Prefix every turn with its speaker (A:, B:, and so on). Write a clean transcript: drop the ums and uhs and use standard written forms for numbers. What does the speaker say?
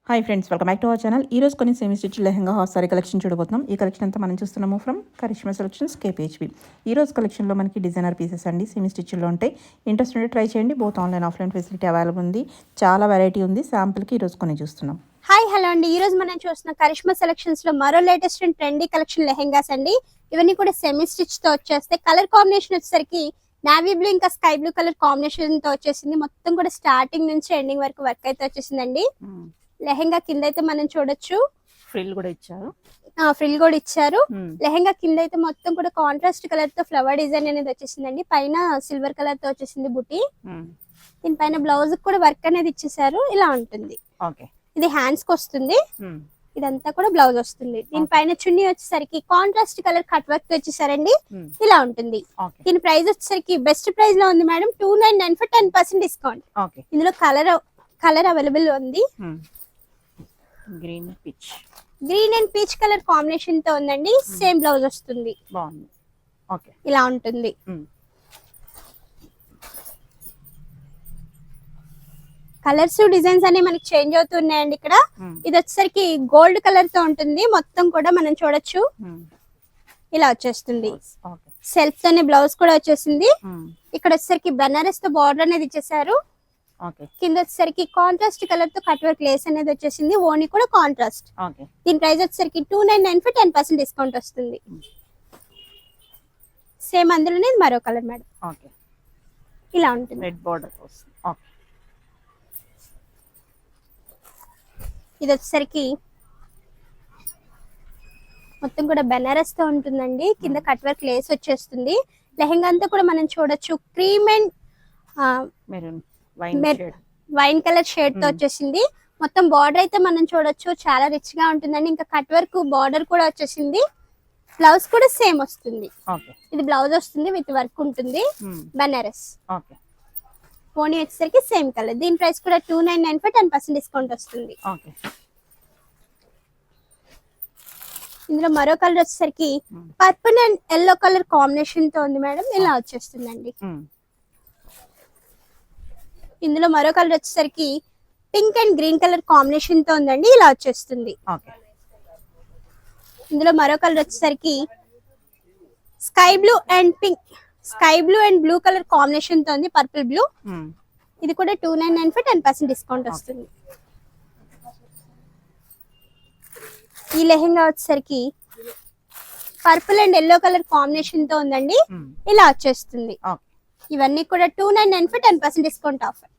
A: Hi friends, welcome back to our channel. ఈ రోజు కొన్ని semi stitch lehenga half sorry collection చూడబోతున్నాం. ఈ కలెక్షన్ అంతా మనం చూస్తున్నాము ఫ్రమ్ కరిష్మా సెలెక్షన్స్ కేపీహెచ్బి. ఈ రోజు కలెక్షన్లో మనకి డిజైనర్ పీసెస్ అండి, సెమీ స్టిచ్లో ఉంటాయి. ఇంట్రెస్ట్ ఉంటే ట్రై చేయండి. Both online offline facility available ఉంది. చాలా వెరైటీ ఉంది. శాంపుల్కి ఈరోజు కొన్ని చూస్తున్నాం.
B: హాయ్ హలో అండి, ఈ రోజు మనం చూస్తున్న కరిష్మా సెలెక్షన్స్ లో మరో latest and trendy collection lehengas అండి. ఇవన్నీ కూడా సెమీ స్టిచ్ తో వచ్చేస్తే కలర్ కాంబినేషన్ వచ్చేసరికి నావీ బ్లూ ఇంకా స్కై బ్లూ కలర్ కాంబినేషన్ తో వచ్చేసింది. మొత్తం కూడా స్టార్టింగ్ నుంచి ఎండింగ్ వరకు వర్క్ అయితే వచ్చేసిందండి. లెహెంగా కింద అయితే మనం చూడొచ్చు,
A: ఫ్రిల్ కూడా ఇచ్చారు.
B: లెహెంగా కింద అయితే మొత్తం కూడా కాంట్రాస్ట్ కలర్ తో ఫ్లవర్ డిజైన్ అనేది వచ్చేసిందండి. పైన సిల్వర్ కలర్ తో వచ్చేసింది బుటీ. దీనిపైన బ్లౌజ్ కూడా వర్క్ అనేది ఇచ్చేసారు. ఇలా ఉంటుంది. ఇది హ్యాండ్స్ కి వస్తుంది. ఇదంతా కూడా బ్లౌజ్ వస్తుంది. దీనిపైన చున్నీ వచ్చేసరికి కాంట్రాస్ట్ కలర్ కట్ వర్క్ వచ్చేసారండి. ఇలా ఉంటుంది. దీని ప్రైస్ వచ్చేసరికి బెస్ట్ ప్రైస్ లో ఉంది మేడం, 299 for 10% డిస్కౌంట్. ఇందులో కలర్ అవైలబుల్ ఉంది. Green and peach colour combination తో ఉందండి. సేమ్ బ్లౌజ్ వస్తుంది. ఇలా ఉంటుంది. కలర్స్ డిజైన్స్ అన్ని మనకి చేంజ్ అవుతున్నాయండి. ఇక్కడ ఇది వచ్చేసరికి గోల్డ్ కలర్ తో ఉంటుంది. మొత్తం కూడా మనం చూడొచ్చు. ఇలా వచ్చేస్తుంది. సెల్ఫ్ తోనే బ్లౌజ్ కూడా వచ్చేసింది. ఇక్కడ వచ్చేసరికి బెనారస్ తో బార్డర్ అనేది ఇచ్చేసారు. కింద వచ్చేసరికి కాంట్రాస్ట్ కలర్ తో కట్ వర్క్ లేస్ అనేది వచ్చేసింది. ఓని కూడా కాంట్రాస్ట్. దీని ప్రైస్ వచ్చేసరికి 299 for 10% డిస్కౌంట్ వస్తుంది. సేమ్ అందులోనే మరో కలర్ మేడం. ఇలా ఉంటుంది.
A: Red border.
B: ఇది వచ్చేసరికి మొత్తం కూడా బెనారస్ తో ఉంటుందండి. కింద కట్ వర్క్ లేస్ వచ్చేస్తుంది. లెహెంగా అంతా కూడా మనం చూడొచ్చు cream and wine colour shade తో వచ్చేసింది. మొత్తం బార్డర్ అయితే మనం చూడొచ్చు, చాలా రిచ్ గా ఉంటుందండి. ఇంకా కట్ వర్క్ బార్డర్ కూడా వచ్చేసింది. బ్లౌజ్ కూడా సేమ్ వస్తుంది. ఇది బ్లౌజ్ వస్తుంది విత్ వర్క్ ఉంటుంది. బెనారస్ పోనీ వచ్చేసరికి సేమ్ కలర్. దీని ప్రైస్ కూడా 299 for 10% డిస్కౌంట్ వస్తుంది. ఇందులో మరో కలర్ వచ్చేసరికి purple and yellow colour combination తో ఉంది మేడం. ఇలా వచ్చేస్తుందండి. ఇందులో మరో కలర్ వచ్చేసరికి pink and green colour combination తో ఉందండి. ఇలా వచ్చేస్తుంది. ఇందులో మరో కలర్ వచ్చేసరికి sky blue and blue colour combination తో ఉంది. Purple blue. ఇది కూడా 299 for 10% డిస్కౌంట్ వస్తుంది. ఈ లెహెంగా వచ్చేసరికి purple and yellow colour combination తో ఉందండి. ఇలా వచ్చేస్తుంది. ఇవన్నీ కూడా 299 for 10% డిస్కౌంట్ ఆఫర్.